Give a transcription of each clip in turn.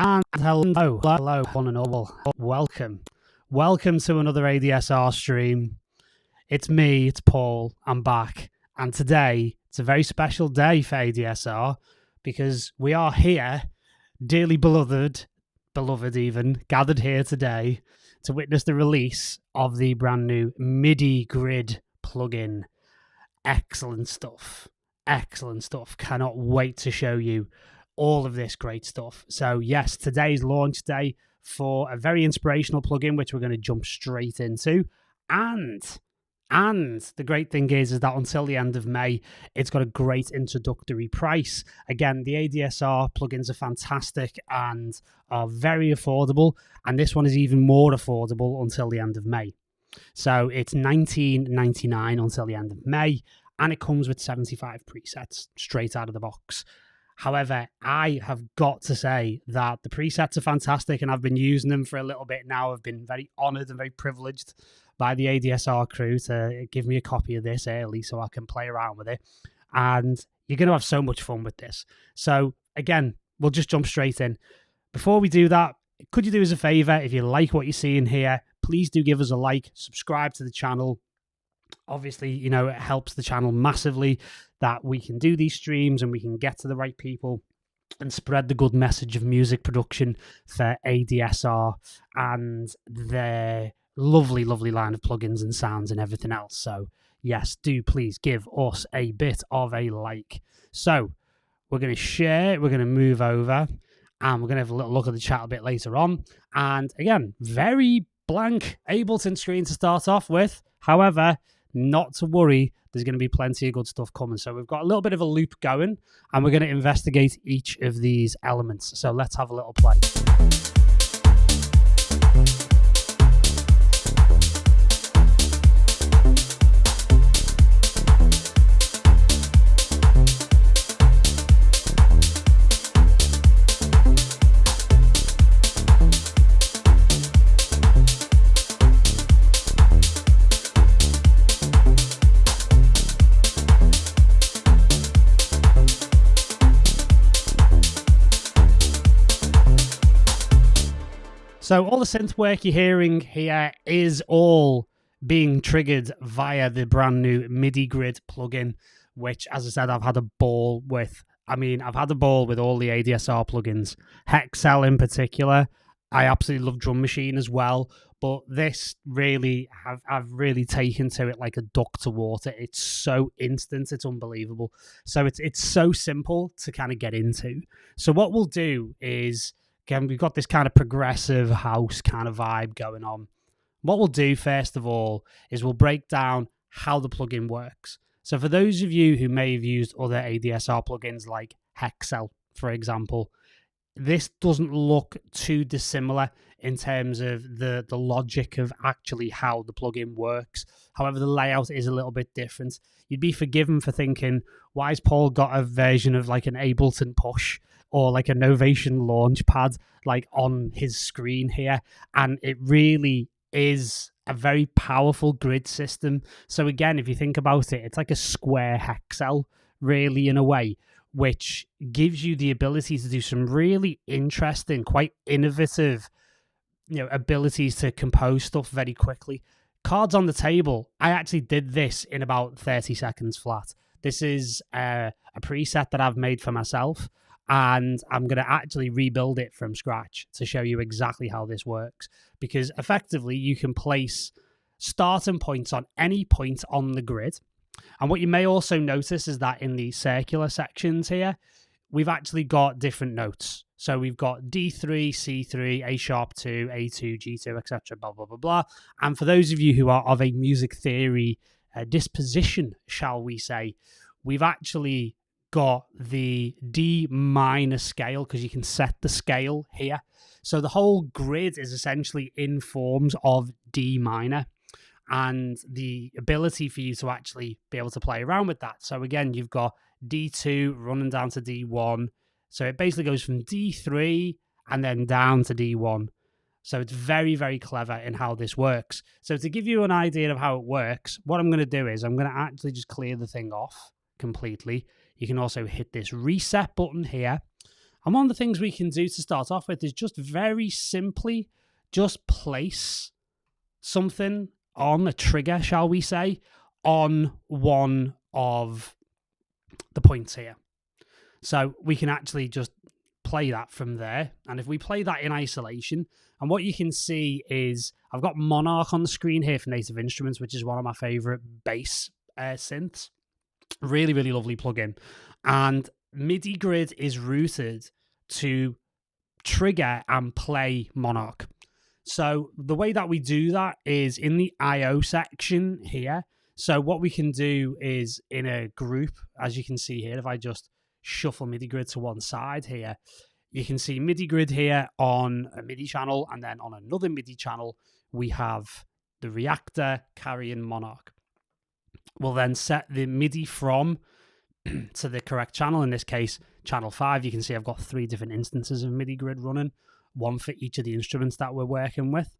And hello, one and all. Welcome to another ADSR stream. It's me, it's Paul, I'm back. And today, it's a very special day for ADSR because we are here, dearly beloved even, gathered here today to witness the release of the brand new MIDIGRiD plugin. Excellent stuff. Cannot wait to show you all of this great stuff. So yes, today's launch day for a very inspirational plugin, which we're going to jump straight into. And the great thing is that until the end of May, it's got a great introductory price. Again, the ADSR plugins are fantastic and are very affordable. And this one is even more affordable until the end of May. So it's $19.99 until the end of May. And it comes with 75 presets straight out of the box. However, I have got to say that the presets are fantastic and I've been using them for a little bit now. I've been very honoured and very privileged by the ADSR crew to give me a copy of this early so I can play around with it. And you're going to have so much fun with this. So again, we'll just jump straight in. Before we do that, could you do us a favour? If you like what you see in here, please do give us a like, subscribe to the channel. Obviously, you know, it helps the channel massively that we can do these streams and we can get to the right people and spread the good message of music production for ADSR and their lovely line of plugins and sounds and everything else. So yes, do please give us a bit of a like. So we're going to share, we're going to move over and we're going to have a little look at the chat a bit later on. And again, very blank Ableton screen to start off with. However, not to worry, there's going to be plenty of good stuff coming. So we've got a little bit of a loop going and we're going to investigate each of these elements. So let's have a little play. So all the synth work you're hearing here is all being triggered via the brand new MIDIGRiD plugin, which, as I said, I've had a ball with. I mean, I've had a ball with all the ADSR plugins. Hexel in particular. I absolutely love Drum Machine as well. But this really, I've really taken to it like a duck to water. It's so instant. It's unbelievable. So it's so simple to kind of get into. So what we'll do is, again, we've got this kind of progressive house kind of vibe going on. What we'll do, first of all, is we'll break down how the plugin works. So for those of you who may have used other ADSR plugins like Hexel, for example, this doesn't look too dissimilar in terms of the logic of actually how the plugin works. However, the layout is a little bit different. You'd be forgiven for thinking, why has Paul got a version of like an Ableton Push or like a Novation Launchpad like on his screen here? And it really is a very powerful grid system. So again, if you think about it, it's like a square hexel, really, in a way, which gives you the ability to do some really interesting, quite innovative, abilities to compose stuff very quickly. Cards on the table, I actually did this in about 30 seconds flat. This is a preset that I've made for myself, and I'm going to actually rebuild it from scratch to show you exactly how this works. Because effectively, you can place starting points on any point on the grid. And what you may also notice is that in the circular sections here, we've actually got different notes. So we've got D3, C3, A sharp 2, A2, G2, etc., blah, blah, blah, blah. And for those of you who are of a music theory disposition, shall we say, we've actually got the D minor scale, because you can set the scale here. So the whole grid is essentially in forms of D minor, and the ability for you to actually be able to play around with that. So again, you've got D2 running down to D1. So it basically goes from D3 and then down to D1. So it's very, very clever in how this works. So to give you an idea of how it works, what I'm going to do is I'm going to actually just clear the thing off completely. You can also hit this reset button here, And one of the things we can do to start off with is just very simply just place something on a trigger, shall we say, on one of the points here. So we can actually just play that from there. And if we play that in isolation, and what you can see is I've got Monarch on the screen here for Native Instruments, which is one of my favorite bass synths. Really, really lovely plugin. And MIDIGriD is routed to trigger and play Monarch. So the way that we do that is in the I/O section here. So what we can do is in a group, as you can see here, if I just shuffle MIDIGriD to one side here, you can see MIDIGriD here on a MIDI channel, and then on another MIDI channel, we have the reactor carrying Monarch. We'll then set the MIDI from to the correct channel, in this case, channel 5. You can see I've got 3 different instances of MIDIGriD running, one for each of the instruments that we're working with.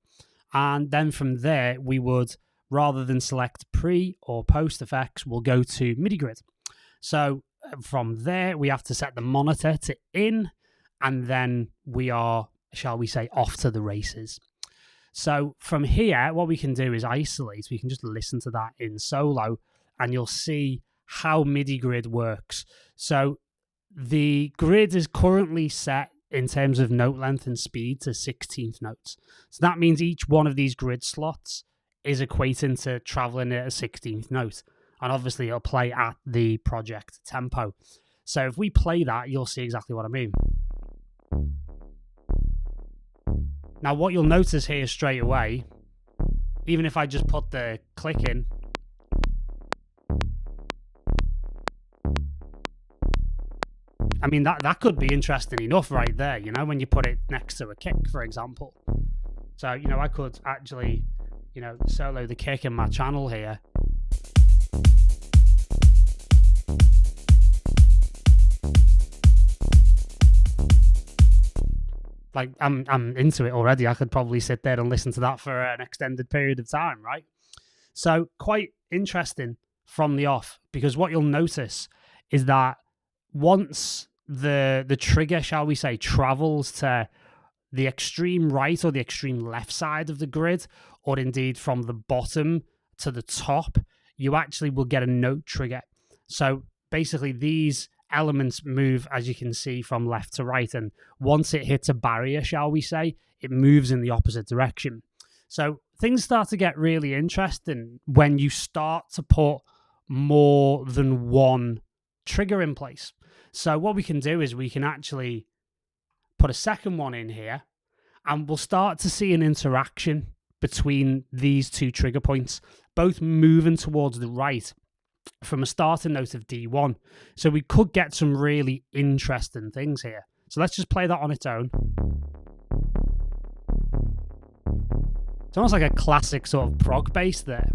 And then from there, we would, rather than select pre or post effects, we'll go to MIDIGriD. So from there, we have to set the monitor to in, and then we are, shall we say, off to the races. So from here, what we can do is isolate. We can just listen to that in solo, and you'll see how MIDIGriD works. So the grid is currently set in terms of note length and speed to 16th notes. So that means each one of these grid slots is equating to traveling at a 16th note. And obviously it'll play at the project tempo. So if we play that, you'll see exactly what I mean. Now what you'll notice here straight away, even if I just put the click in, I mean, that could be interesting enough right there, you know, when you put it next to a kick, for example. So, you know, I could actually, you know, solo the kick in my channel here. Like, I'm into it already. I could probably sit there and listen to that for an extended period of time, right? So quite interesting from the off, because what you'll notice is that once the trigger, shall we say, travels to the extreme right or the extreme left side of the grid, or indeed from the bottom to the top, you actually will get a note trigger. So basically these elements move, as you can see, from left to right, and once it hits a barrier, shall we say, it moves in the opposite direction. So things start to get really interesting when you start to put more than one trigger in place. So what we can do is we can actually put a second one in here, and we'll start to see an interaction between these two trigger points, both moving towards the right from a starting note of D1. So we could get some really interesting things here. So let's just play that on its own. It's almost like a classic sort of prog bass there.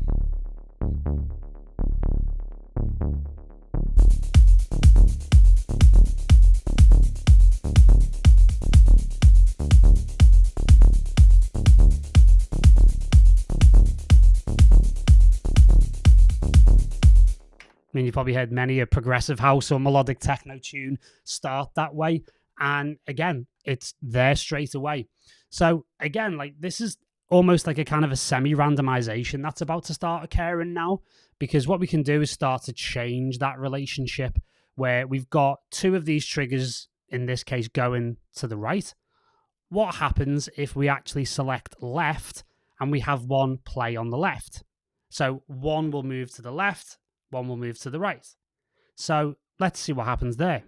I mean, you've probably heard many a progressive house or melodic techno tune start that way. And again, it's there straight away. So again, like, this is almost like a kind of a semi-randomization that's about to start occurring now, because what we can do is start to change that relationship where we've got two of these triggers, in this case, going to the right. What happens if we actually select left and we have one play on the left? So one will move to the left, one will move to the right. So let's see what happens there.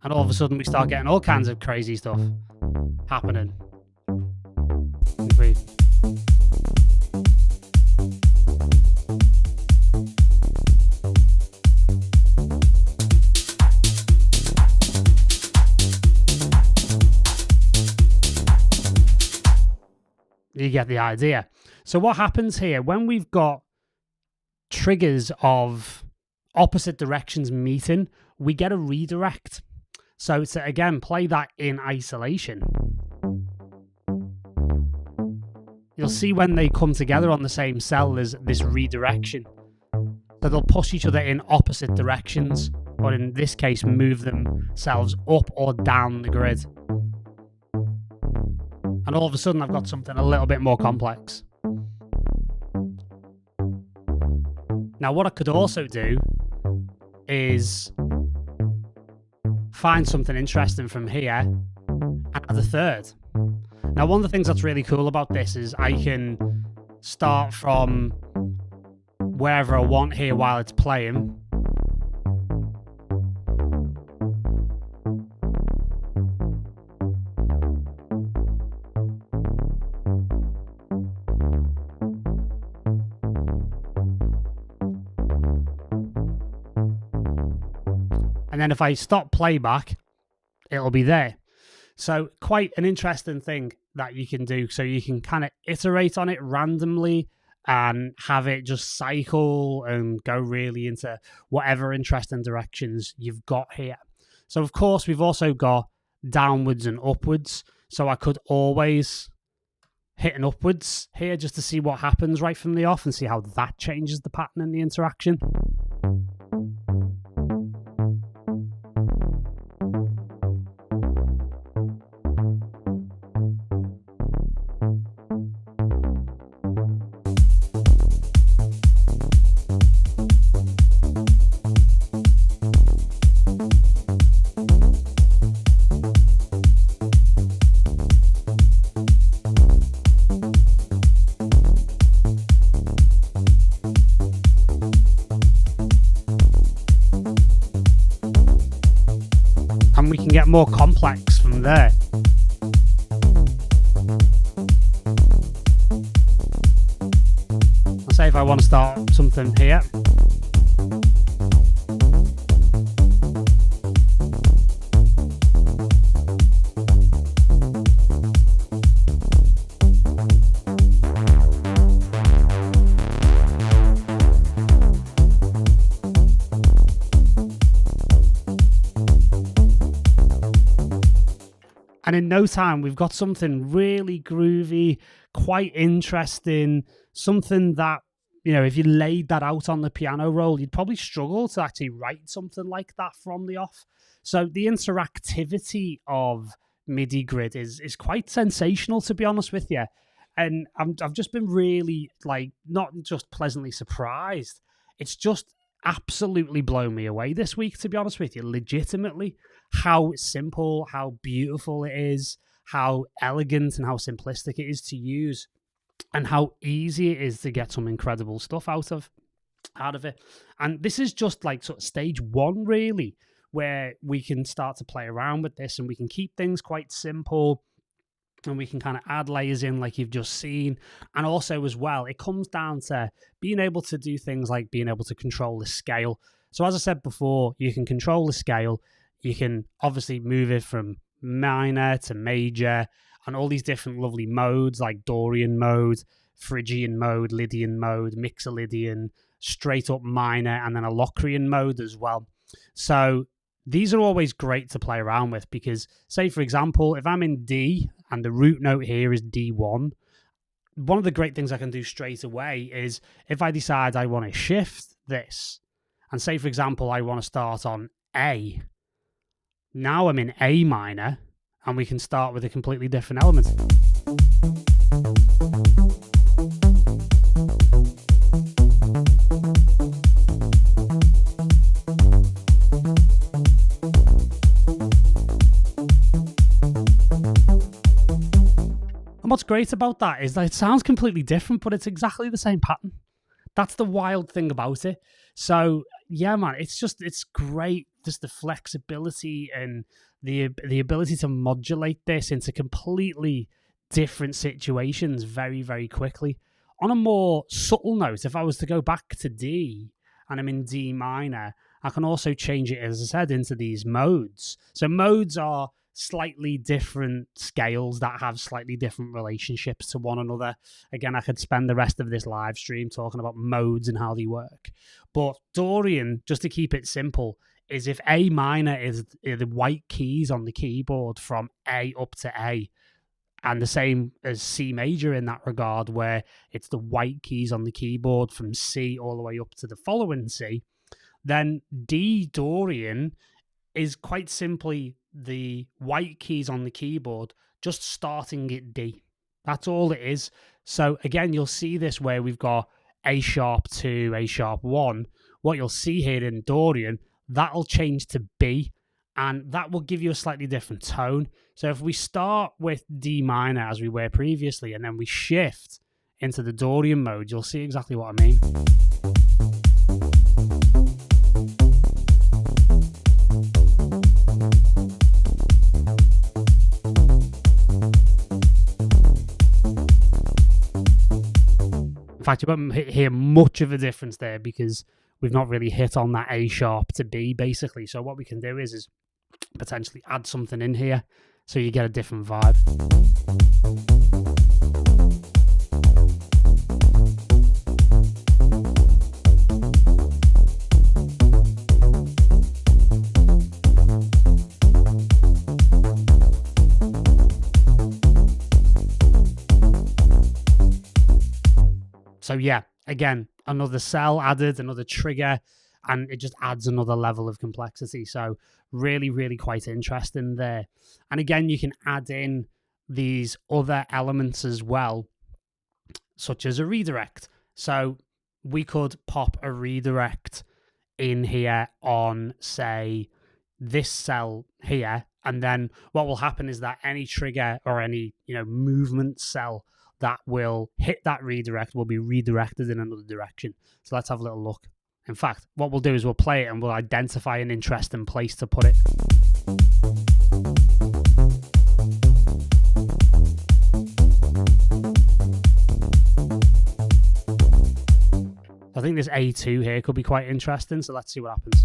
And all of a sudden we start getting all kinds of crazy stuff happening. You get the idea. So what happens here, when we've got triggers of opposite directions meeting, we get a redirect. So to, again, play that in isolation, you'll see when they come together on the same cell, there's this redirection. So they'll push each other in opposite directions, or in this case, move themselves up or down the grid. And all of a sudden, I've got something a little bit more complex. Now, what I could also do is find something interesting from here and add a third. Now, one of the things that's really cool about this is I can start from wherever I want here while it's playing. And then if I stop playback, it'll be there. So quite an interesting thing that you can do. So you can kind of iterate on it randomly and have it just cycle and go really into whatever interesting directions you've got here. So of course, we've also got downwards and upwards. So I could always hit an upwards here just to see what happens right from the off and see how that changes the pattern in the interaction. And we can get more complex from there. I'll say if I want to start something here. And in no time, we've got something really groovy, quite interesting, something that, you know, if you laid that out on the piano roll, you'd probably struggle to actually write something like that from the off. So the interactivity of MIDIGriD is quite sensational, to be honest with you. And I've just been really, like, not just pleasantly surprised. It's just absolutely blown me away this week, to be honest with you, legitimately. How simple, how beautiful it is, how elegant and how simplistic it is to use, and how easy it is to get some incredible stuff out of it. And this is just like sort of stage one, really, where we can start to play around with this and we can keep things quite simple and we can kind of add layers in like you've just seen. And also as well, it comes down to being able to do things like being able to control the scale. So as I said before, you can control the scale. You can obviously move it from minor to major and all these different lovely modes like Dorian mode, Phrygian mode, Lydian mode, Mixolydian, straight up minor, and then a Locrian mode as well. So these are always great to play around with because, say, for example, if I'm in D and the root note here is D1, one of the great things I can do straight away is if I decide I want to shift this and say, for example, I want to start on A. Now I'm in A minor, and we can start with a completely different element. And what's great about that is that it sounds completely different, but it's exactly the same pattern. That's the wild thing about it. So yeah, man, it's great. Just the flexibility and the ability to modulate this into completely different situations very, very quickly. On a more subtle note, if I was to go back to D and I'm in D minor, I can also change it, as I said, into these modes. So modes are slightly different scales that have slightly different relationships to one another. Again, I could spend the rest of this live stream talking about modes and how they work. But Dorian, just to keep it simple, is if A minor is the white keys on the keyboard from A up to A, And the same as C major in that regard, where it's the white keys on the keyboard from C all the way up to the following C. Then D Dorian is quite simply the white keys on the keyboard just starting at D. That's all it is. So again, you'll see this where we've got A sharp 2, A sharp 1. What you'll see here in Dorian, that'll change to B, and that will give you a slightly different tone. So if we start with D minor as we were previously, and then we shift into the Dorian mode, you'll see exactly what I mean. In fact, you won't hear much of a difference there because we've not really hit on that A sharp to B, basically. So what we can do is potentially add something in here so you get a different vibe. So yeah, again, another cell added, another trigger, and it just adds another level of complexity. So really, really quite interesting there. And again, you can add in these other elements as well, such as a redirect. So we could pop a redirect in here on, say, this cell here, and then what will happen is that any trigger or any, movement cell that will hit that redirect will be redirected in another direction. So let's have a little look. In fact, what we'll do is we'll play it and we'll identify an interesting place to put it. I think this A2 here could be quite interesting, so let's see what happens.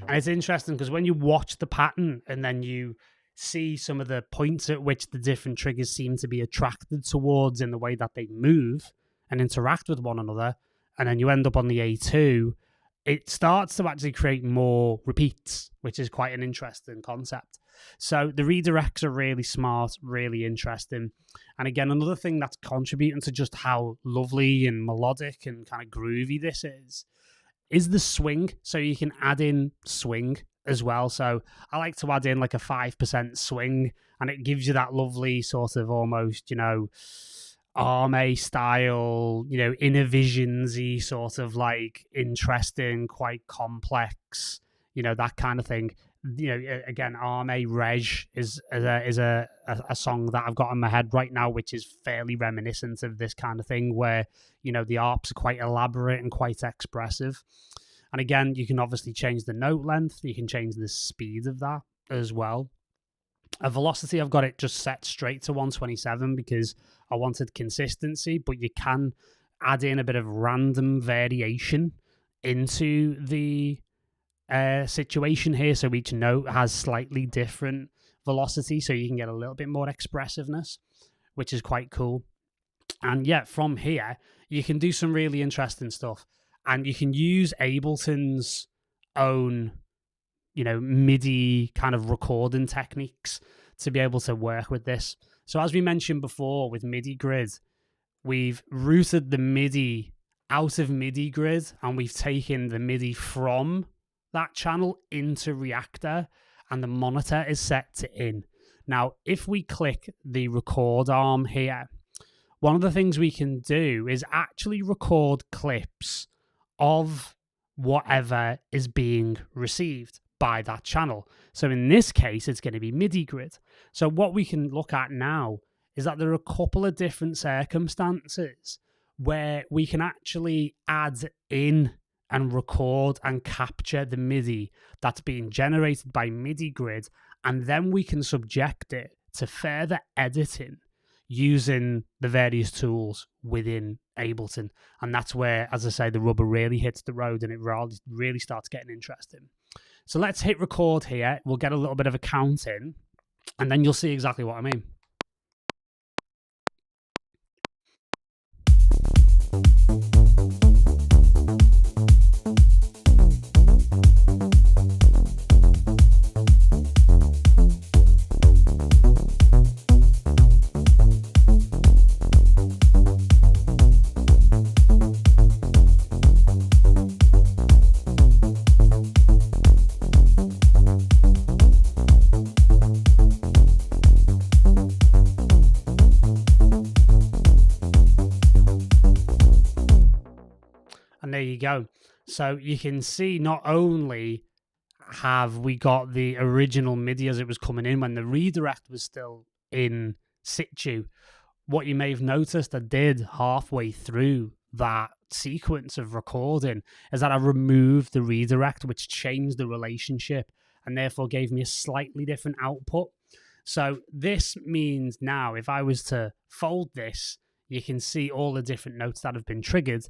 And it's interesting because when you watch the pattern and then you see some of the points at which the different triggers seem to be attracted towards in the way that they move and interact with one another, and then you end up on the A2, it starts to actually create more repeats, which is quite an interesting concept. So the redirects are really smart, really interesting. And again, another thing that's contributing to just how lovely and melodic and kind of groovy this is the swing. So you can add in swing as well. So I like to add in like a 5% swing, and it gives you that lovely sort of almost, Arme style, Innovisions-y sort of like interesting, quite complex, that kind of thing. Again, Arme Reg is a song that I've got in my head right now, which is fairly reminiscent of this kind of thing where, the arps are quite elaborate and quite expressive. And again, you can obviously change the note length. You can change the speed of that as well. A velocity, I've got it just set straight to 127 because I wanted consistency, but you can add in a bit of random variation into the situation here. So each note has slightly different velocity, so you can get a little bit more expressiveness, which is quite cool. And yeah, from here, you can do some really interesting stuff. And you can use Ableton's own, MIDI kind of recording techniques to be able to work with this. So as we mentioned before with MIDIGRiD, we've routed the MIDI out of MIDIGRiD and we've taken the MIDI from that channel into Reactor, and the monitor is set to in. Now, if we click the record arm here, one of the things we can do is actually record clips of whatever is being received by that channel. So in this case, it's going to be MIDIGRiD. So what we can look at now is that there are a couple of different circumstances where we can actually add in and record and capture the MIDI that's being generated by MIDIGRiD, and then we can subject it to further editing using the various tools within Ableton. And that's where, as I say, the rubber really hits the road and it really starts getting interesting. So let's hit record here. We'll get a little bit of a count in, and then you'll see exactly what I mean. And there you go. So you can see not only have we got the original MIDI as it was coming in when the redirect was still in situ, what you may have noticed I did halfway through that sequence of recording is that I removed the redirect, which changed the relationship and therefore gave me a slightly different output. So this means now if I was to fold this, you can see all the different notes that have been triggered.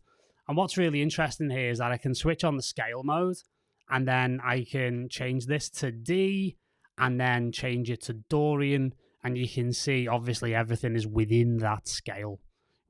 And what's really interesting here is that I can switch on the scale mode, and then I can change this to D and then change it to Dorian. And you can see, obviously, everything is within that scale,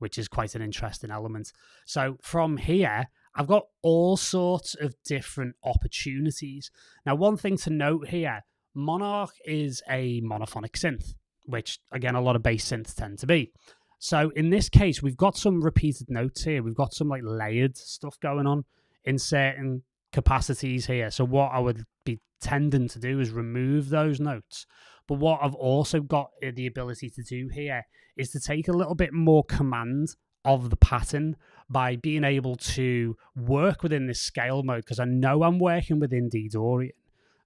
which is quite an interesting element. So from here, I've got all sorts of different opportunities. Now, one thing to note here, Monarch is a monophonic synth, which, again, a lot of bass synths tend to be. So in this case, we've got some repeated notes here. We've got some like layered stuff going on in certain capacities here. So what I would be tending to do is remove those notes. But what I've also got the ability to do here is to take a little bit more command of the pattern by being able to work within this scale mode, because I know I'm working within D Dorian,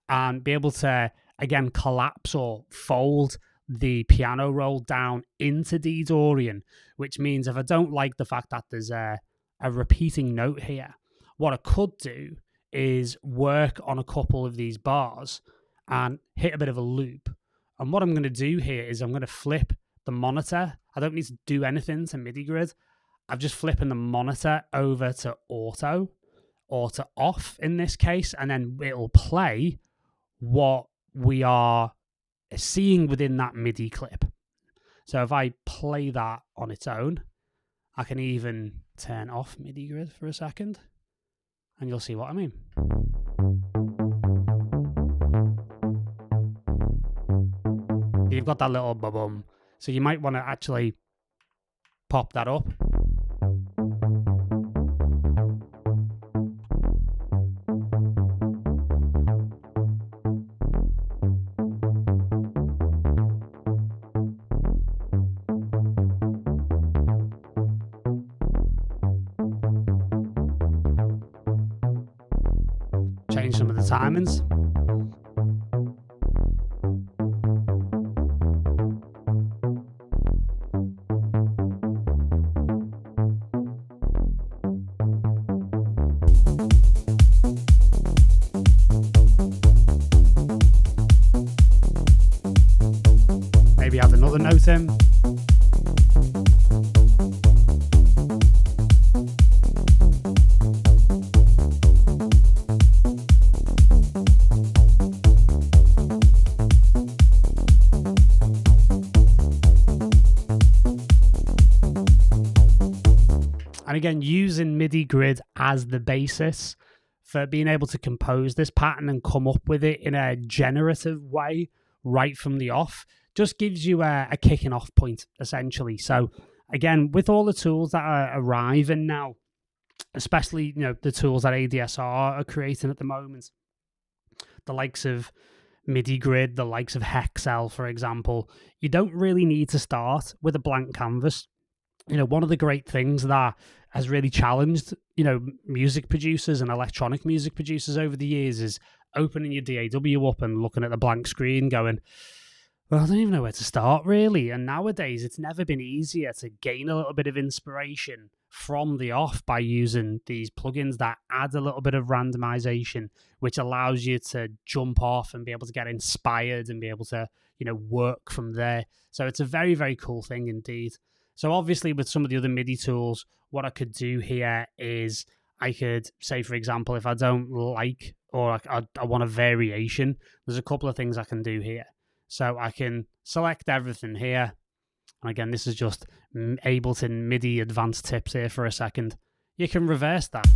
and be able to, again, collapse or fold the piano roll down into D Dorian, which means if I don't like the fact that there's a repeating note here, what I could do is work on a couple of these bars and hit a bit of a loop. And what I'm going to do here is I'm going to flip the monitor. I don't need to do anything to MIDIGriD. I'm just flipping the monitor over to auto or to off in this case, and then it'll play what we are seeing within that MIDI clip. So if I play that on its own, I can even turn off MIDIGriD for a second, and you'll see what I mean. You've got that little ba-bum, so you might want to actually pop that up. Change some of the timings. Maybe add another note in. And again, using MIDIGriD as the basis for being able to compose this pattern and come up with it in a generative way right from the off just gives you a kicking off point, essentially. So again, with all the tools that are arriving now, especially, the tools that ADSR are creating at the moment, the likes of MIDIGriD, the likes of Hexel, for example, you don't really need to start with a blank canvas. One of the great things that has really challenged, music producers and electronic music producers over the years is opening your DAW up and looking at the blank screen going, well, I don't even know where to start, really. And nowadays, it's never been easier to gain a little bit of inspiration from the off by using these plugins that add a little bit of randomization, which allows you to jump off and be able to get inspired and be able to, work from there. So it's a very, very cool thing indeed. So obviously with some of the other MIDI tools, what I could do here is I could say, for example, if I don't like or I want a variation, there's a couple of things I can do here. So I can select everything here. And again, this is just Ableton MIDI advanced tips here for a second. You can reverse that.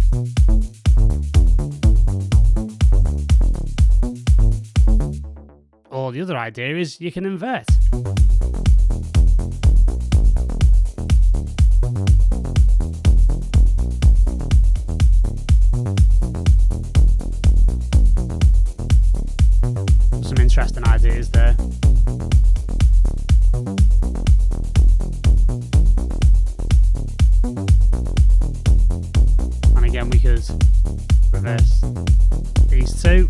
Or the other idea is you can invert. Some interesting ideas there. And again, we could reverse these two.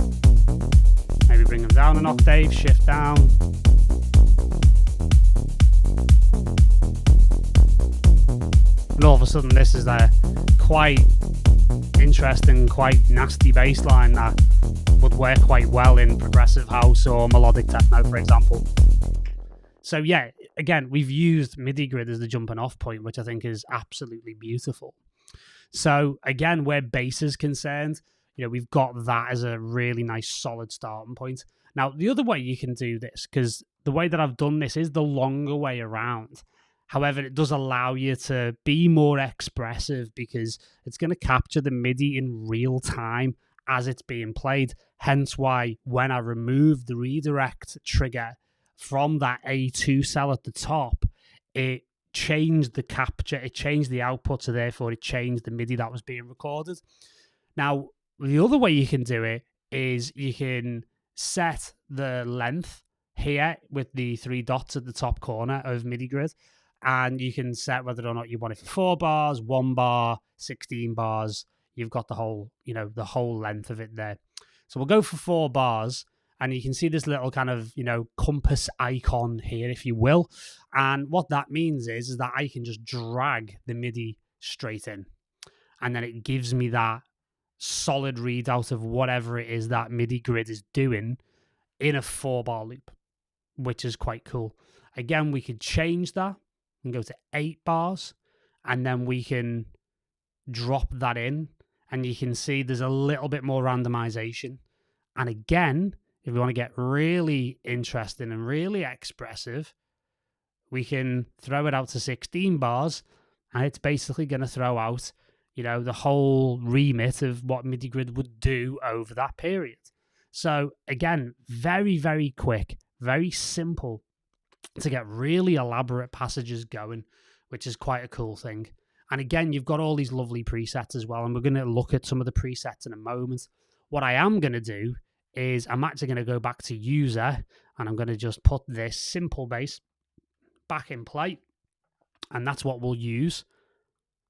Maybe bring them down an octave, shift down. And all of a sudden, this is a quite interesting, quite nasty bass line that would work quite well in progressive house or melodic techno, for example. So yeah, again, we've used MIDIGRiD as the jumping off point, which I think is absolutely beautiful. So again, where bass is concerned, we've got that as a really nice solid starting point. Now, the other way you can do this, because the way that I've done this is the longer way around. However, it does allow you to be more expressive because it's going to capture the MIDI in real time as it's being played. Hence why when I removed the redirect trigger from that A2 cell at the top, it changed the capture, it changed the output, so therefore it changed the MIDI that was being recorded. Now, the other way you can do it is you can set the length here with the 3 dots at the top corner of MIDIGRiD, and you can set whether or not you want it for 4 bars, 1 bar, 16 bars. You've got the whole, the whole length of it there. So we'll go for 4 bars, and you can see this little kind of, compass icon here, if you will. And what that means is that I can just drag the MIDI straight in, and then it gives me that solid readout of whatever it is that MIDIGRiD is doing in a 4-bar loop, which is quite cool. Again, we could change that and go to 8 bars, and then we can drop that in, and you can see there's a little bit more randomization. And again, if we want to get really interesting and really expressive, we can throw it out to 16 bars, and it's basically going to throw out, the whole remit of what MIDIGRiD would do over that period. So again, very, very quick, very simple to get really elaborate passages going, which is quite a cool thing. And again, you've got all these lovely presets as well, and we're going to look at some of the presets in a moment. What I am going to do is I'm actually going to go back to user, and I'm going to just put this simple bass back in play, and that's what we'll use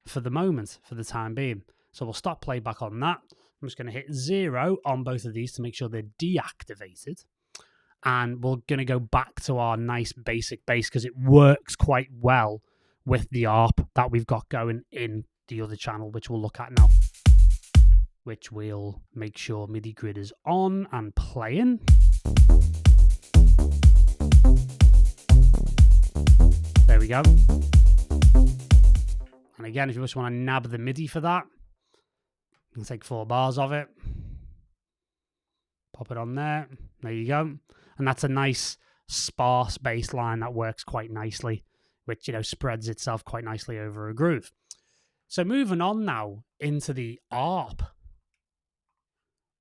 for the moment, for the time being. So we'll stop playback on that. I'm just going to hit 0 on both of these to make sure they're deactivated. And we're going to go back to our nice basic bass because it works quite well with the ARP that we've got going in the other channel, which we'll look at now. Which we'll make sure MIDIGRiD is on and playing. There we go. And again, if you just want to nab the MIDI for that, you can take 4 bars of it. Pop it on there. There you go. And that's a nice sparse bass line that works quite nicely, which, spreads itself quite nicely over a groove. So moving on now into the ARP.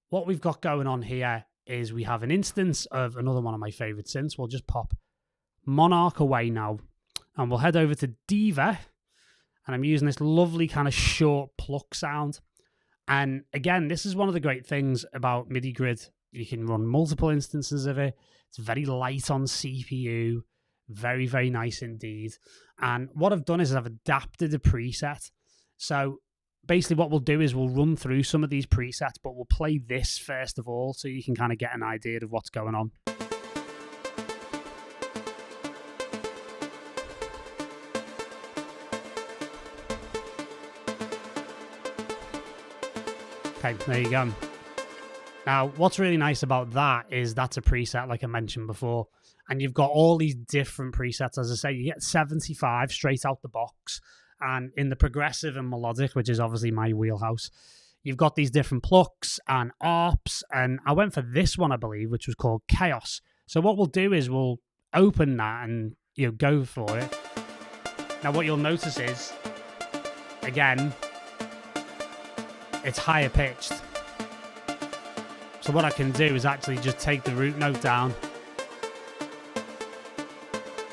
What we've got going on here is we have an instance of another one of my favorite synths. We'll just pop Monarch away now, and we'll head over to Diva, and I'm using this lovely kind of short pluck sound. And again, this is one of the great things about MIDIGRiD. You can run multiple instances of it. It's very light on CPU, very, very nice indeed. And what I've done is I've adapted a preset. So basically what we'll do is we'll run through some of these presets, but we'll play this first of all so you can kind of get an idea of what's going on. Okay, there you go. Now, what's really nice about that is that's a preset, like I mentioned before, and you've got all these different presets. As I say, you get 75 straight out the box, And in the progressive and melodic, which is obviously my wheelhouse, you've got these different plucks and arps. And I went for this one, I believe, which was called Chaos. So what we'll do is we'll open that and go for it. Now what you'll notice is, again, it's higher pitched. So what I can do is actually just take the root note down.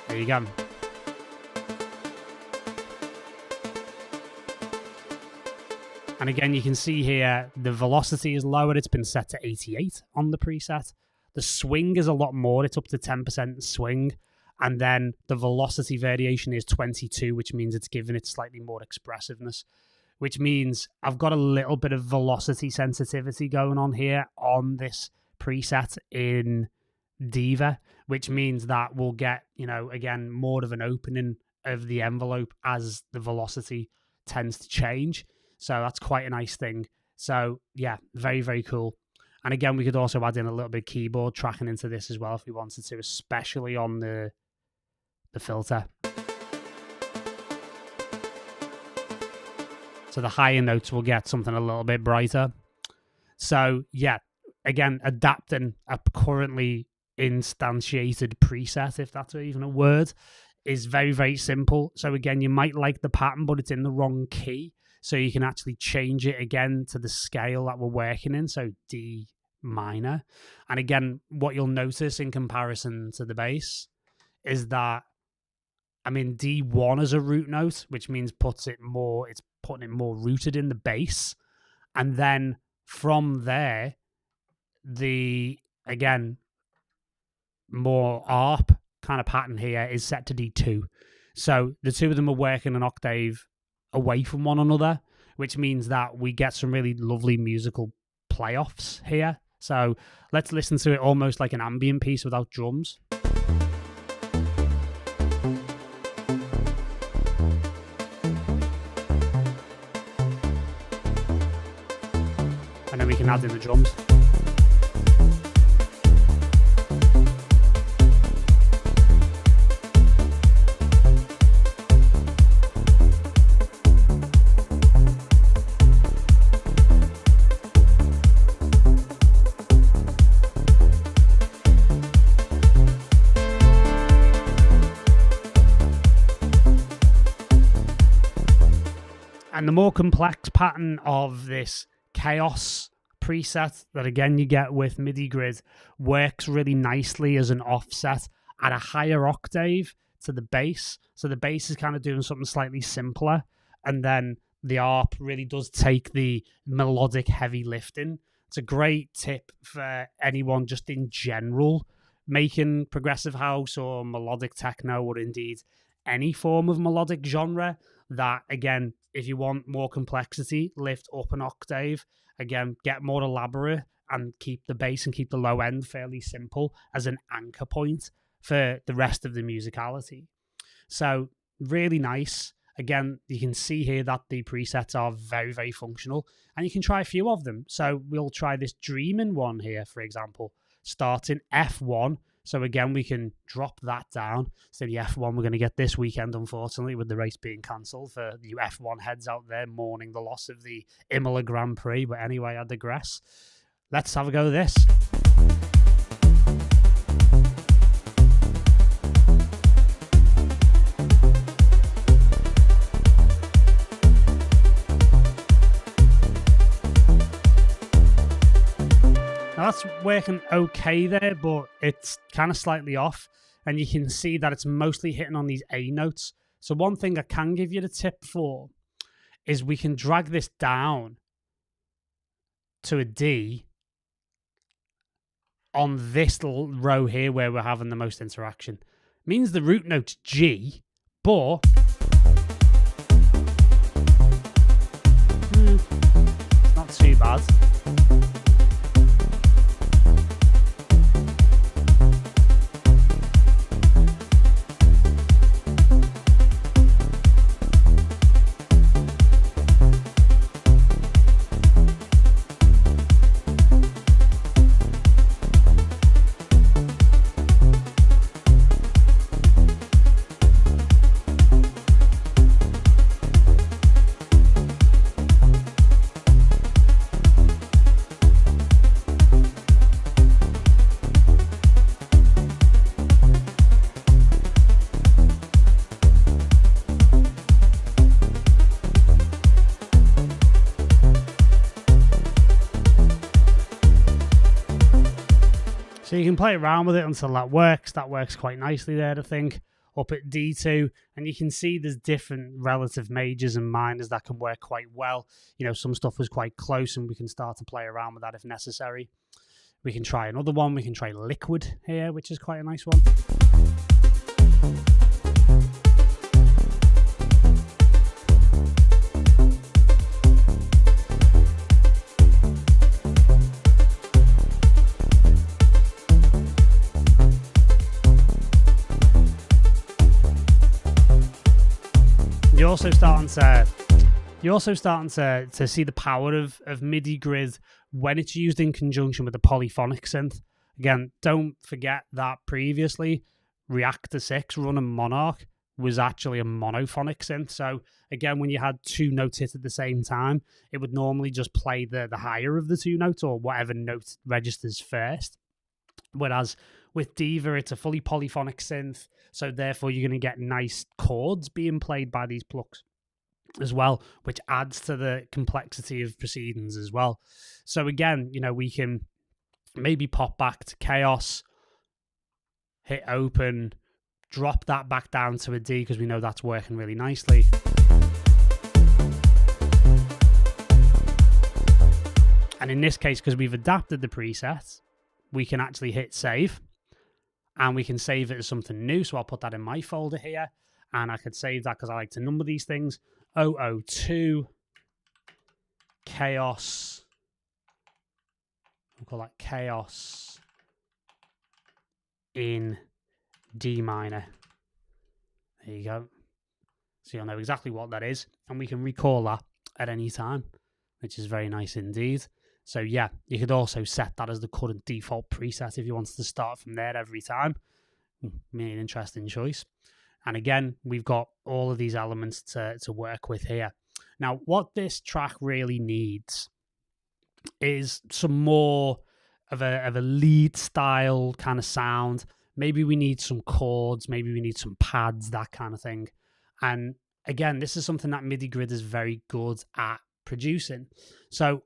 There you go. And again, you can see here, the velocity is lowered. It's been set to 88 on the preset. The swing is a lot more. It's up to 10% swing. And then the velocity variation is 22, which means it's given it slightly more expressiveness, which means I've got a little bit of velocity sensitivity going on here on this preset in Diva, which means that we'll get, again, more of an opening of the envelope as the velocity tends to change. So that's quite a nice thing. So yeah, very, very cool. And again, we could also add in a little bit of keyboard tracking into this as well if we wanted to, especially on the filter. So the higher notes will get something a little bit brighter. So yeah, again, adapting a currently instantiated preset, if that's even a word, is very, very simple. So again, you might like the pattern, but it's in the wrong key. So you can actually change it again to the scale that we're working in, so D minor. And again, what you'll notice in comparison to the bass is that I'm in D1 as a root note, which means it's putting it more rooted in the bass. And then from there, again, more ARP kind of pattern here is set to D2. So the two of them are working an octave away from one another, which means that we get some really lovely musical playoffs here. So let's listen to it almost like an ambient piece without drums. And then we can add in the drums. And the more complex pattern of this Chaos preset that, again, you get with MIDIGRiD works really nicely as an offset at a higher octave to the bass. So the bass is kind of doing something slightly simpler. And then the ARP really does take the melodic heavy lifting. It's a great tip for anyone just in general making progressive house or melodic techno, or indeed any form of melodic genre, that, again, if you want more complexity, lift up an octave. Again, get more elaborate and keep the bass and keep the low end fairly simple as an anchor point for the rest of the musicality. So really nice. Again, you can see here that the presets are very, very functional, and you can try a few of them. So we'll try this Dreaming one here, for example, starting F1. So again, we can drop that down. So the F1 we're going to get this weekend, unfortunately, with the race being cancelled, for you F1 heads out there mourning the loss of the Imola Grand Prix. But anyway, I digress. Let's have a go at this. Now that's working okay there, but it's kind of slightly off, and you can see that it's mostly hitting on these A notes. So one thing I can give you the tip for is we can drag this down to a D on this little row here where we're having the most interaction. It means the root note's G, but it's not too bad. So you can play around with it until that works. That works quite nicely there, I think. Up at D2, and you can see there's different relative majors and minors that can work quite well. You know, some stuff was quite close, and we can start to play around with that if necessary. We can try another one. We can try Liquid here, which is quite a nice one. You're also starting to see the power of MIDIGriD when it's used in conjunction with a polyphonic synth. Again, don't forget that previously Reactor 6 running Monarch was actually a monophonic synth. So again, when you had two notes hit at the same time, it would normally just play the higher of the two notes or whatever note registers first. Whereas with Diva, it's a fully polyphonic synth, so therefore you're going to get nice chords being played by these plucks as well, which adds to the complexity of proceedings as well. So again, you know, we can maybe pop back to Chaos, hit open, drop that back down to a D because we know that's working really nicely. And in this case, because we've adapted the preset, we can actually hit save, and we can save it as something new. So I'll put that in my folder here, and I could save that because I like to number these things. 002 Chaos. We'll call that Chaos in D minor. There you go. So you'll know exactly what that is, and we can recall that at any time, which is very nice indeed. So yeah, you could also set that as the current default preset if you wanted to start from there every time. Really an interesting choice. And again, we've got all of these elements to work with here. Now, what this track really needs is some more of a lead style kind of sound. Maybe we need some chords, maybe we need some pads, that kind of thing. And again, this is something that MIDIGriD is very good at producing. So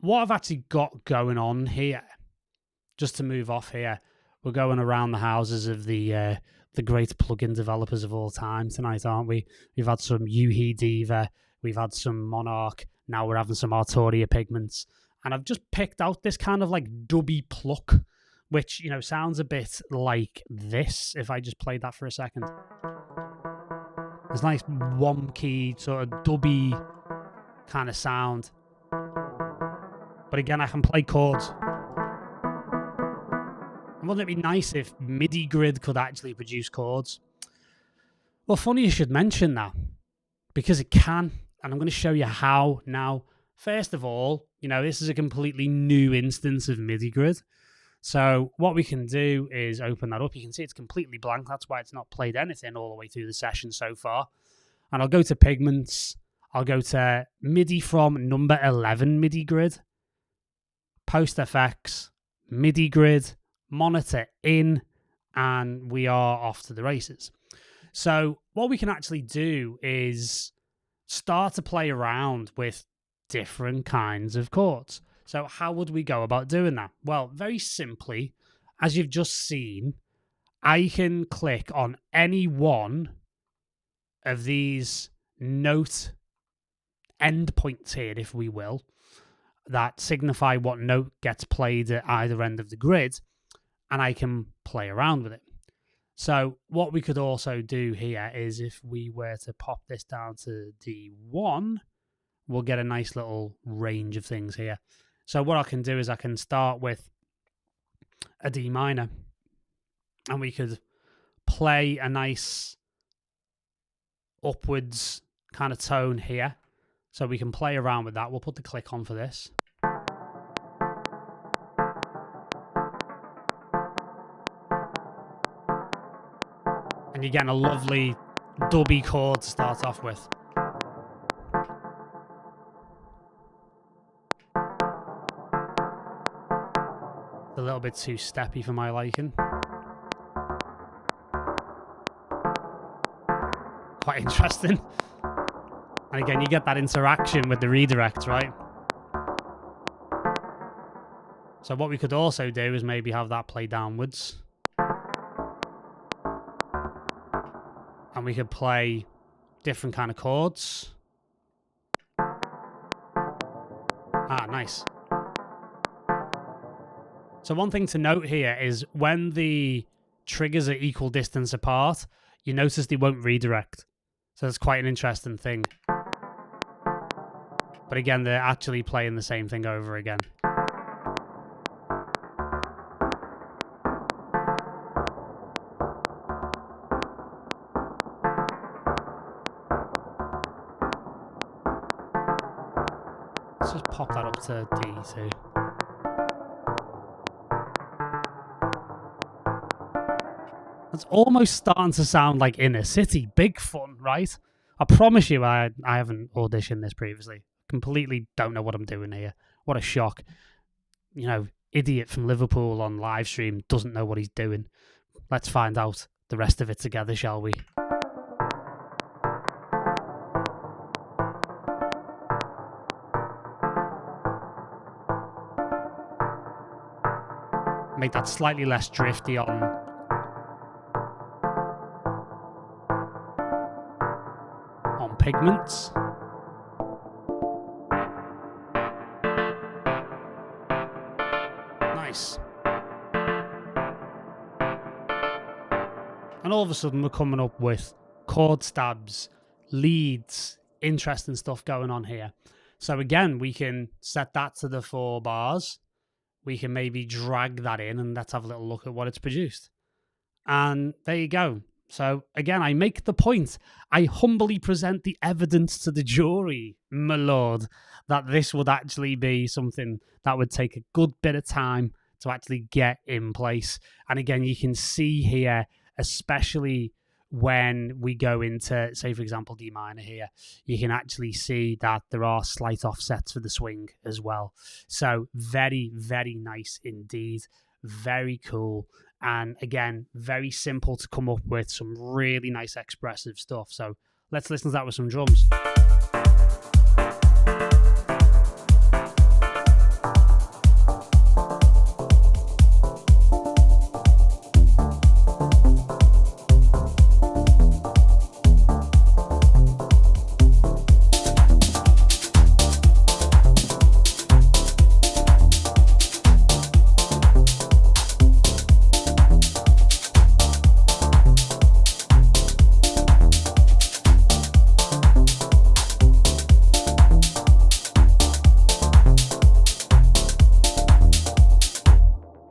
what I've actually got going on here, just to move off here, we're going around the houses of the great plugin developers of all time tonight, aren't we? We've had some Yuhi Diva, we've had some Monarch, now we're having some Arturia Pigments, and I've just picked out this kind of like dubby pluck, which, you know, sounds a bit like this. If I just played that for a second, it's nice wonky sort of dubby kind of sound. But again, I can play chords. And wouldn't it be nice if MIDIGriD could actually produce chords? Well, funny you should mention that, because it can, and I'm going to show you how now. First of all, you know, this is a completely new instance of MIDIGriD. So what we can do is open that up. You can see it's completely blank. That's why it's not played anything all the way through the session so far. And I'll go to Pigments. I'll go to MIDI from number 11 MIDIGriD. Post FX, MIDIGriD, monitor in, and we are off to the races. So what we can actually do is start to play around with different kinds of chords. So how would we go about doing that? Well, very simply, as you've just seen, I can click on any one of these note endpoints here, if we will, that signify what note gets played at either end of the grid, and I can play around with it. So what we could also do here is, if we were to pop this down to D1, we'll get a nice little range of things here. So what I can do is I can start with a D minor, and we could play a nice upwards kind of tone here. So we can play around with that. We'll put the click on for this. And you're getting a lovely dubby chord to start off with. It's a little bit too steppy for my liking. Quite interesting. And again, you get that interaction with the redirect, right? So what we could also do is maybe have that play downwards. And we could play different kind of chords. Ah, nice. So one thing to note here is when the triggers are equal distance apart, you notice they won't redirect. So it's quite an interesting thing. But again, they're actually playing the same thing over again. Let's just pop that up to D2. It's almost starting to sound like Inner City. Big fun, right? I promise you I haven't auditioned this previously. Completely don't know what I'm doing here. What a shock. You know, idiot from Liverpool on live stream doesn't know what he's doing. Let's find out the rest of it together, shall we? Make that slightly less drifty on pigments. Nice. And all of a sudden we're coming up with chord stabs, leads, interesting stuff going on here. So again, we can set that to the 4 bars. We can maybe drag that in and let's have a little look at what it's produced. And there you go. So again, I make the point. I humbly present the evidence to the jury, my lord, that this would actually be something that would take a good bit of time to actually get in place. And again, you can see here, especially when we go into, say, for example, D minor here, you can actually see that there are slight offsets for the swing as well. So very, very nice indeed. Very cool. And again, very simple to come up with some really nice expressive stuff. So let's listen to that with some drums.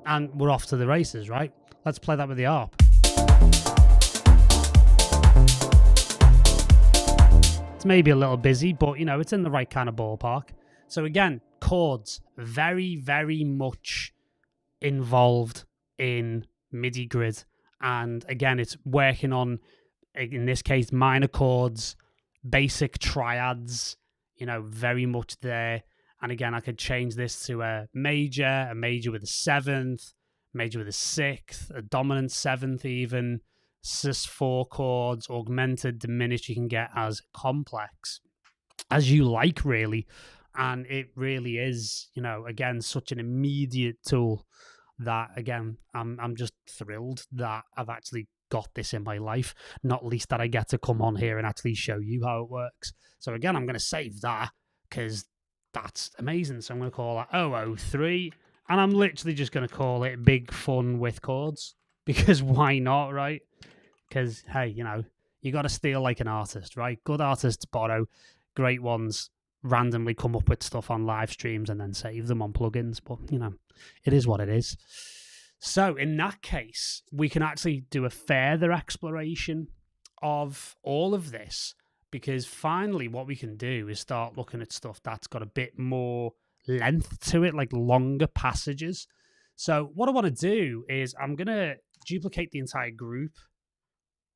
And we're off to the races, right? Let's play that with the harp. It's maybe a little busy, but, you know, it's in the right kind of ballpark. So again, chords, very, very much involved in MIDIGRiD. And again, it's working on, in this case, minor chords, basic triads, you know, very much there. And again, I could change this to a major with a 7th, major with a 6th, a dominant 7th even, sus4 chords, augmented, diminished. You can get as complex as you like, really. And it really is, you know, again, such an immediate tool that, again, I'm just thrilled that I've actually got this in my life, not least that I get to come on here and actually show you how it works. So again, I'm going to save that because that's amazing. So I'm going to call that 003, and I'm literally just going to call it Big Fun with Chords, because why not, right? Because, hey, you know, you got to steal like an artist, right? Good artists borrow, great ones randomly come up with stuff on live streams and then save them on plugins, but, you know, it is what it is. So in that case, we can actually do a further exploration of all of this, because finally what we can do is start looking at stuff that's got a bit more length to it, like longer passages. So what I want to do is I'm going to duplicate the entire group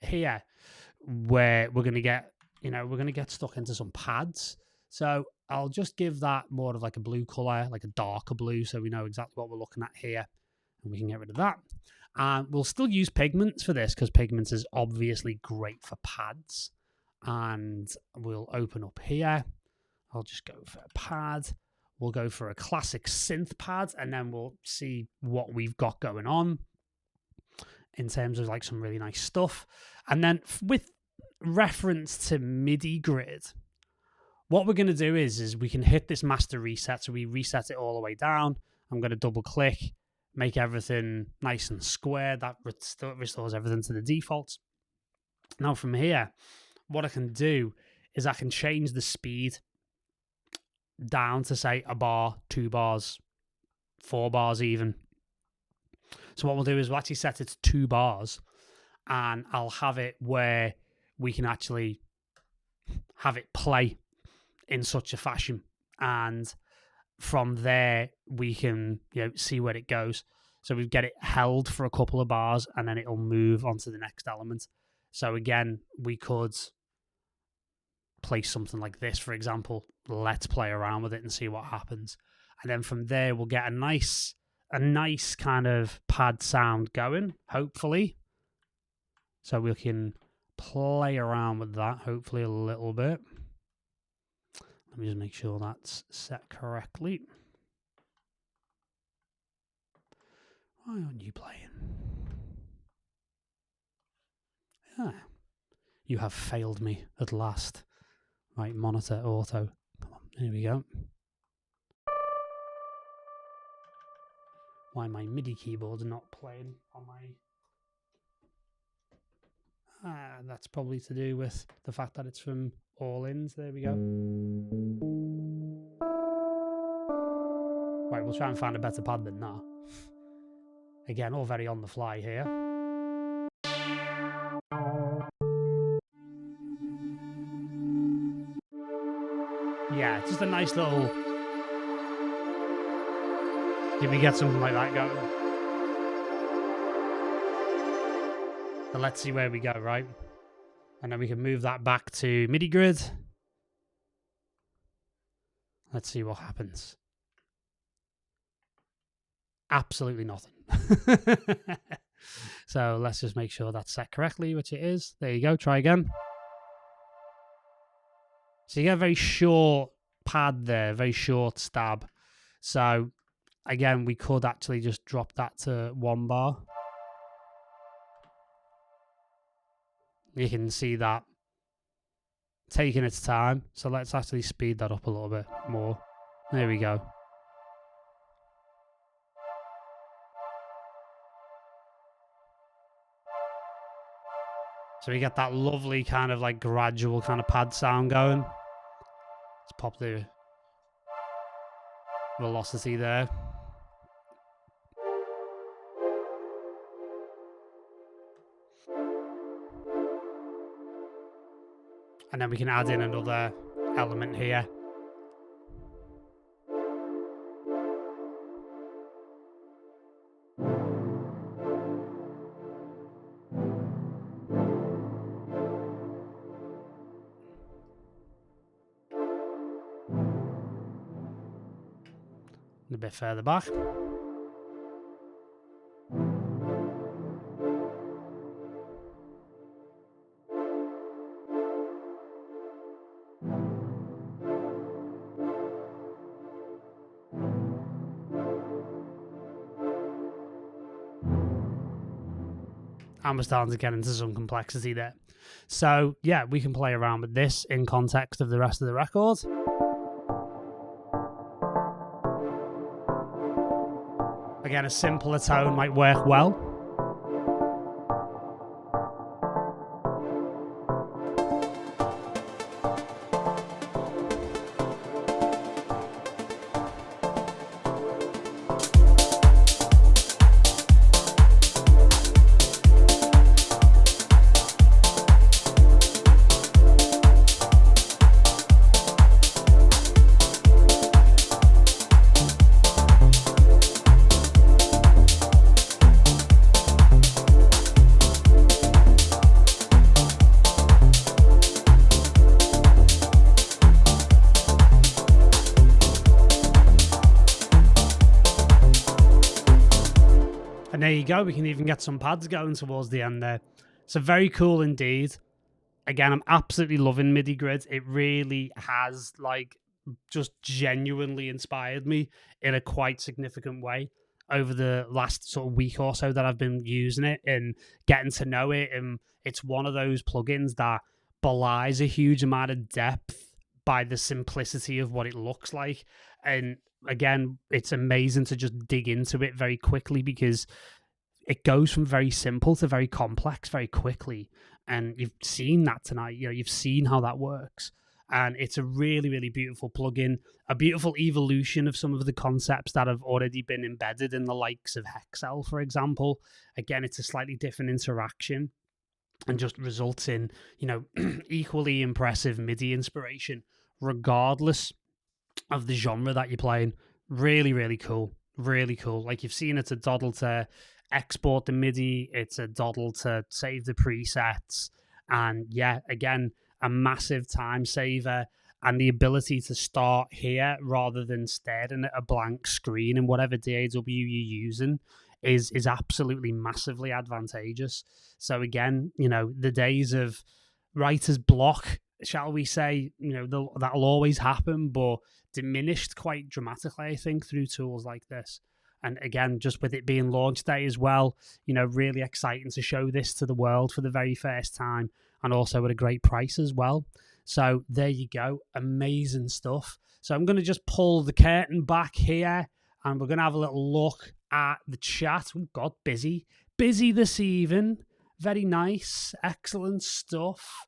here, where we're going to get, you know, we're going to get stuck into some pads. So I'll just give that more of like a blue color, like a darker blue, so we know exactly what we're looking at here, and we can get rid of that. And we'll still use pigments for this, because pigments is obviously great for pads. And we'll open up here. I'll just go for a pad. We'll go for a classic synth pad, and then we'll see what we've got going on in terms of like some really nice stuff. And then with reference to MIDIGRiD, what we're going to do is we can hit this master reset. So we reset it all the way down. I'm going to double click, make everything nice and square. That restores everything to the defaults. Now from here, what I can do is I can change the speed down to say a bar, 2 bars, 4 bars even. So what we'll do is we'll actually set it to 2 bars, and I'll have it where we can actually have it play in such a fashion, and from there we can see where it goes. So we get it held for a couple of bars, and then it'll move on to the next element. So again, we could play something like this, for example. Let's play around with it and see what happens. And then from there, we'll get a nice kind of pad sound going, hopefully. So we can play around with that, hopefully a little bit. Let me just make sure that's set correctly. Why aren't you playing? Ah, you have failed me at last. Right, monitor auto. Come on, here we go. Why my MIDI keyboard's not playing on my... that's probably to do with the fact that it's from all ins. There we go. Right, we'll try and find a better pad than that. Again, all very on the fly here. Yeah, just a nice little... Did we get something like that going? So let's see where we go, right? And then we can move that back to MIDIGRiD. Let's see what happens. Absolutely nothing. So let's just make sure that's set correctly, which it is. There you go. Try again. So you get a very short pad there, very short stab. So again, we could actually just drop that to 1 bar. You can see that taking its time. So let's actually speed that up a little bit more. There we go. So we get that lovely kind of like gradual kind of pad sound going. Let's pop the velocity there. And then we can add in another element here. A bit further back. And we're starting to get into some complexity there. So yeah, we can play around with this in context of the rest of the record. Again, a simpler tone might work well. And there you go, we can even get some pads going towards the end there. So very cool indeed. Again, I'm absolutely loving MIDIGRiD. It really has like just genuinely inspired me in a quite significant way over the last sort of week or so that I've been using it and getting to know it. And it's one of those plugins that belies a huge amount of depth by the simplicity of what it looks like. And again, it's amazing to just dig into it very quickly because it goes from very simple to very complex very quickly. And you've seen that tonight. You've seen how that works. And it's a really, really beautiful plugin, a beautiful evolution of some of the concepts that have already been embedded in the likes of Hexel, for example. Again, it's a slightly different interaction and just results in, equally impressive MIDI inspiration, regardless of the genre that you're playing. Really, really cool. Really cool. Like you've seen, it's a doddle to export the MIDI. It's a doddle to save the presets. And yeah, again, a massive time saver, and the ability to start here rather than staring at a blank screen in whatever DAW you're using is absolutely massively advantageous. So again, the days of writer's block, shall we say, that'll always happen, but diminished quite dramatically, I think, through tools like this. And again, just with it being launch day as well, really exciting to show this to the world for the very first time, and also at a great price as well. So there you go. Amazing stuff. So I'm going to just pull the curtain back here, and we're going to have a little look at the chat. We've got busy this evening. Very nice. Excellent stuff.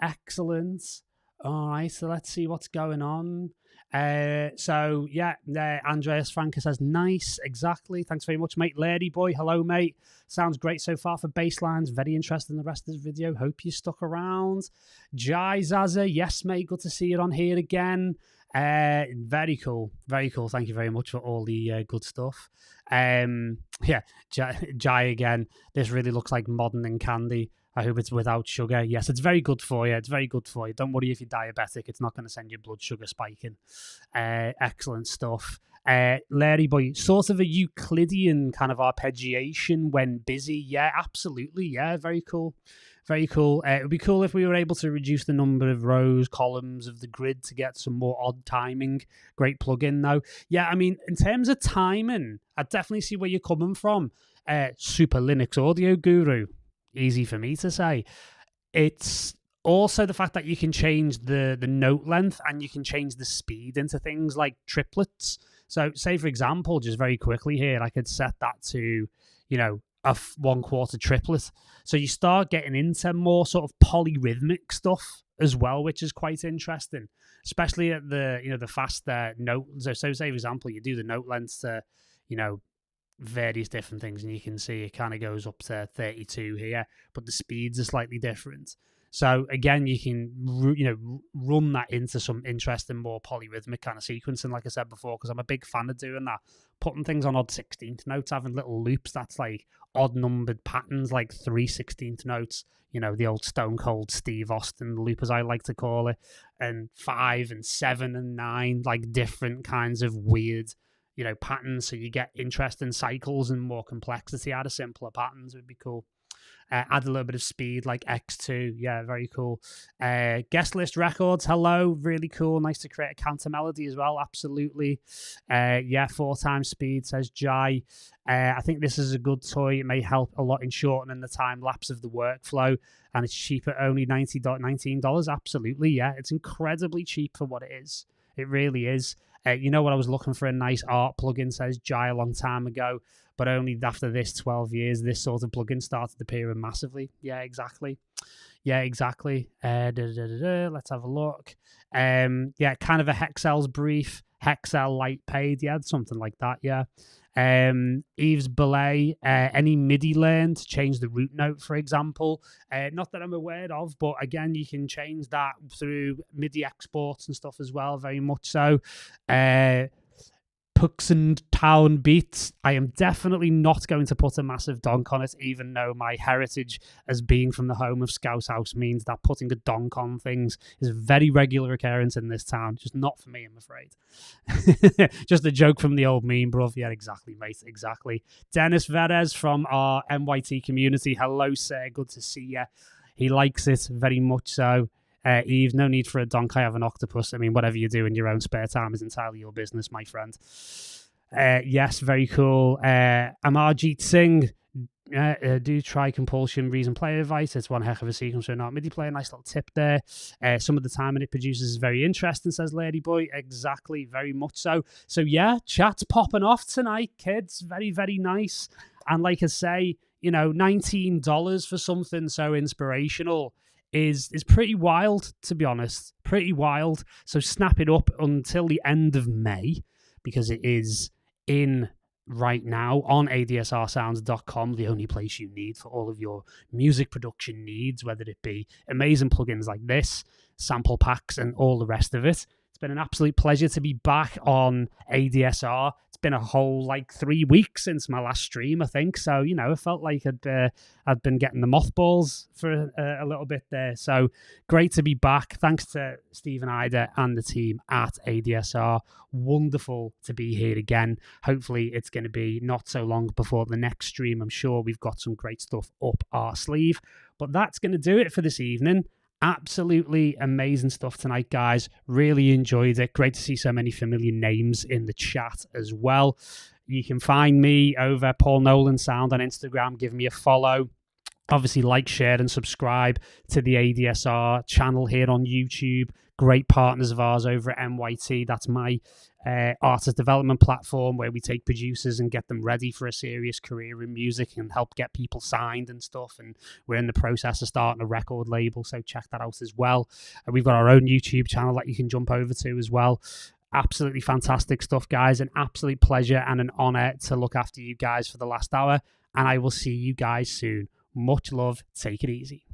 Excellent. All right, so let's see what's going on. So yeah, Andreas Franca says nice, exactly. Thanks very much, mate. Lady boy, hello, mate. Sounds great so far for basslines. Very interested in the rest of this video. Hope you stuck around. Jai Zaza, yes, mate. Good to see you on here again. Very cool, very cool. Thank you very much for all the good stuff. Yeah, Jai again. This really looks like modern and candy. I hope it's without sugar. Yes, it's very good for you. It's very good for you. Don't worry if you're diabetic. It's not going to send your blood sugar spiking. Excellent stuff. Larry boy, sort of a Euclidean kind of arpeggiation when busy. Yeah, absolutely. Yeah, very cool. Very cool. It would be cool if we were able to reduce the number of rows, columns of the grid to get some more odd timing. Great plugin, though. Yeah, I mean, in terms of timing, I definitely see where you're coming from. Super Linux audio guru. Easy for me to say. It's also the fact that you can change the note length and you can change the speed into things like triplets. So say, for example, just very quickly here, I could set that to, a 1/4 triplet. So you start getting into more sort of polyrhythmic stuff as well, which is quite interesting, especially at the faster note. So say, for example, you do the note lengths to, various different things, and you can see it kind of goes up to 32 here, but the speeds are slightly different. So again, you can run that into some interesting, more polyrhythmic kind of sequencing, like I said before, because I'm a big fan of doing that, putting things on odd 16th notes, having little loops that's like odd numbered patterns, like 3 16th notes, the old Stone Cold Steve Austin loop, as I like to call it, and 5 and 7 and 9, like different kinds of weird patterns, so you get interesting cycles and more complexity out of simpler patterns. Would be cool. Add a little bit of speed like X2. Yeah, very cool. Guest list records. Hello. Really cool. Nice to create a counter melody as well. Absolutely. 4 times speed, says Jai. I think this is a good toy. It may help a lot in shortening the time lapse of the workflow, and it's cheap at only $19. Absolutely. Yeah, it's incredibly cheap for what it is. It really is. What I was looking for a nice art plugin, says Jai, a long time ago, but only after this 12 years, this sort of plugin started appearing massively. Yeah, exactly. Let's have a look. Kind of a Hexel's brief, Hexel light paid. Yeah, something like that. Yeah. Yves Belay, any MIDI learn to change the root note, for example. Not that I'm aware of, but again, you can change that through MIDI exports and stuff as well, very much so. Pucks and Town Beats. I am definitely not going to put a massive donk on it, even though my heritage as being from the home of Scouse House means that putting a donk on things is a very regular occurrence in this town. Just not for me, I'm afraid. Just a joke from the old meme, bruv. Yeah, exactly, mate. Exactly. Dennis Verez from our MYT community. Hello, sir. Good to see you. He likes it very much so. Eve, no need for a donkey of an octopus. I mean, whatever you do in your own spare time is entirely your business, my friend. Yes, very cool. Amarjeet Singh, do try compulsion, reason player advice. It's one heck of a sequence for an art MIDI player. Nice little tip there. Some of the timing it produces is very interesting, says Ladyboy. Exactly, very much so. So yeah, chat's popping off tonight, kids. Very, very nice. And like I say, you know, $19 for something so inspirational is pretty wild, to be honest. Pretty wild. So snap it up until the end of May, because it is in right now on adsrsounds.com, the only place you need for all of your music production needs, whether it be amazing plugins like this, sample packs, and all the rest of it. It's been an absolute pleasure to be back on ADSR. It's been a whole 3 weeks since my last stream, I think. So, you know, it felt like I'd been getting the mothballs for a little bit there. So great to be back. Thanks to Stephen Ida and the team at ADSR. Wonderful to be here again. Hopefully it's going to be not so long before the next stream. I'm sure we've got some great stuff up our sleeve. But that's going to do it for this evening. Absolutely amazing stuff tonight, guys. Really enjoyed it. Great to see so many familiar names in the chat as well. You can find me over Paul Nolan Sound on Instagram. Give me a follow. Obviously, like, share, and subscribe to the ADSR channel here on YouTube. Great partners of ours over at MYT. That's my artist development platform where we take producers and get them ready for a serious career in music and help get people signed and stuff. And we're in the process of starting a record label, so check that out as well. We've got our own YouTube channel that you can jump over to as well. Absolutely fantastic stuff, guys. An absolute pleasure and an honor to look after you guys for the last hour. And I will see you guys soon. Much love. Take it easy.